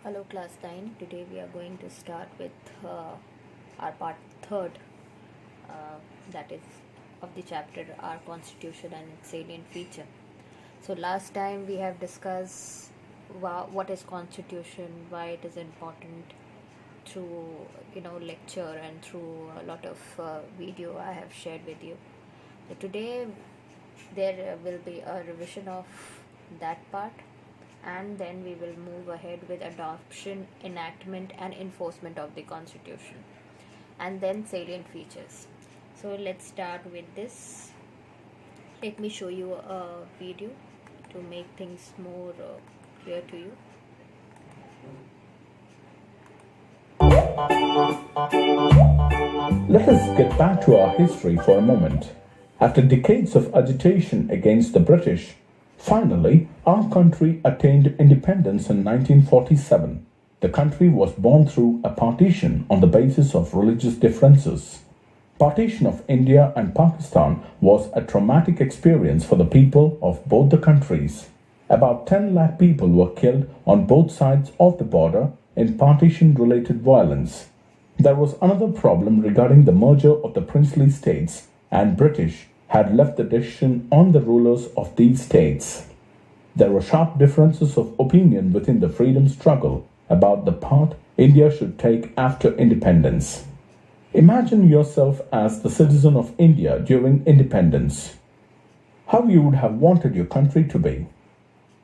Hello class 9. Today we are going to start with our part third, uh, that is of the chapter our constitution and its salient feature. So last time we have discussed what is constitution, why it is important through lecture and through a lot of video I have shared with you. So today there will be a revision of that part, and then we will move ahead with adoption, enactment, and enforcement of the constitution, and then salient features. So let's start with this. Let me show you a video to make things more clear to you. Let us get back to our history for a moment. After decades of agitation against the British, finally our country attained independence in 1947. The country was born through a partition on the basis of religious differences. Partition of India and Pakistan was a traumatic experience for the people of both the countries. About 10 lakh people were killed on both sides of the border in partition-related violence. There was another problem regarding the merger of the princely states, and British had left the decision on the rulers of these states. There were sharp differences of opinion within the freedom struggle about the path India should take after independence. Imagine yourself as the citizen of India during independence. How you would have wanted your country to be.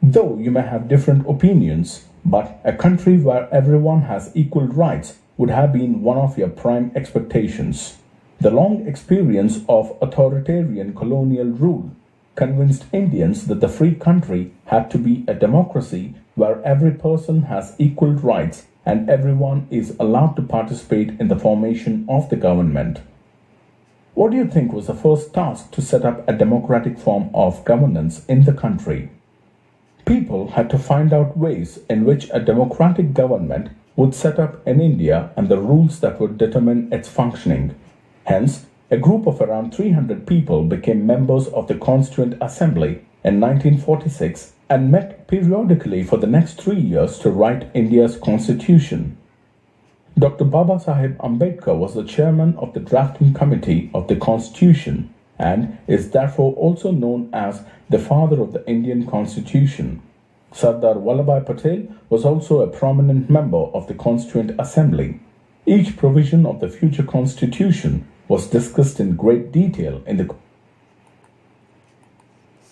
Though you may have different opinions, but a country where everyone has equal rights would have been one of your prime expectations. The long experience of authoritarian colonial rule convinced Indians that the free country had to be a democracy where every person has equal rights and everyone is allowed to participate in the formation of the government. What do you think was the first task to set up a democratic form of governance in the country? People had to find out ways in which a democratic government would set up in India and the rules that would determine its functioning. Hence, a group of around 300 people became members of the Constituent Assembly in 1946 and met periodically for the next 3 years to write India's constitution. Dr. Babasaheb Ambedkar was the chairman of the drafting committee of the constitution and is therefore also known as the father of the Indian constitution. Sardar Vallabhbhai Patel was also a prominent member of the Constituent Assembly. Each provision of the future constitution was discussed in great detail in the.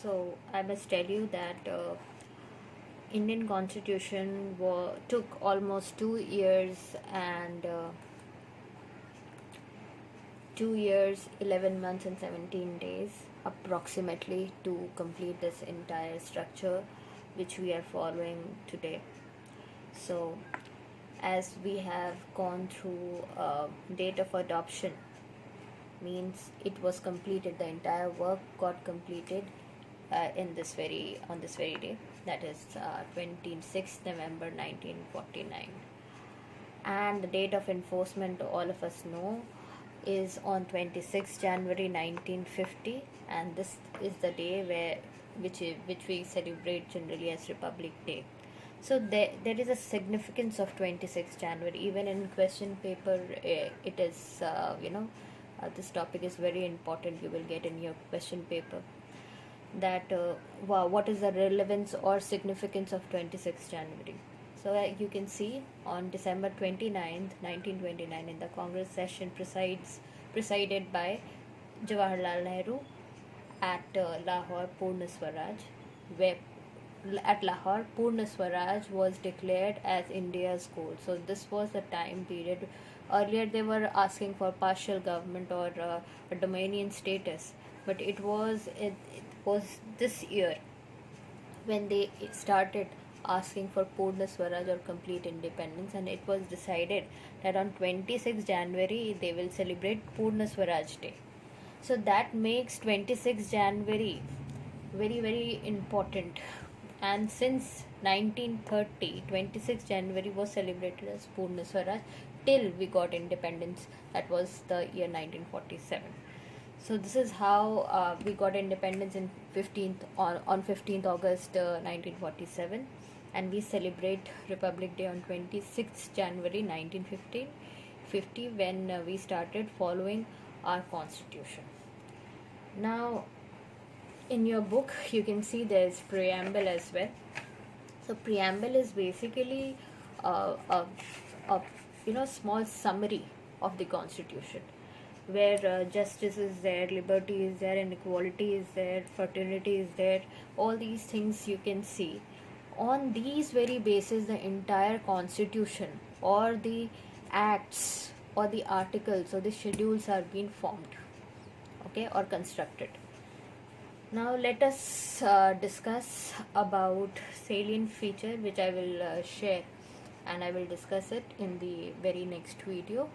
So I must tell you that Indian constitution took almost 2 years and 2 years, 11 months and 17 days approximately to complete this entire structure which we are following today. So as we have gone through date of adoption, means it was completed, the entire work got completed on this very day, that is 26th November 1949, and the date of enforcement all of us know is on 26th January 1950, and this is the day which we celebrate generally as Republic Day. So there is a significance of 26th January. Even in question paper, it is this topic is very important. You will get in your question paper that what is the relevance or significance of 26th January. So you can see on December 29th, 1929, in the Congress session presided by Jawaharlal Nehru at Lahore, Purna Swaraj, where at Lahore, Purna Swaraj was declared as India's goal. So this was the time period. Earlier they were asking for partial government or a Dominion status, but it was this year when they started asking for Purna Swaraj or complete independence, and it was decided that on 26 January they will celebrate Purna Swaraj Day. So that makes 26 January very, very important. And since 1930, 26 January was celebrated as Purna Swaraj till we got independence. That was the year 1947. So this is how we got independence in 15th August 1947. and we celebrate Republic Day on 26th January 1950 when we started following our constitution. Now, in your book you can see there's preamble as well. So preamble is basically a small summary of the constitution, where justice is there, liberty is there, inequality is there, fraternity is there. All these things you can see. On these very basis, the entire constitution or the acts or the articles or the schedules are being formed, okay, or constructed. Now let us discuss about salient feature, which I will share, and I will discuss it in the very next video.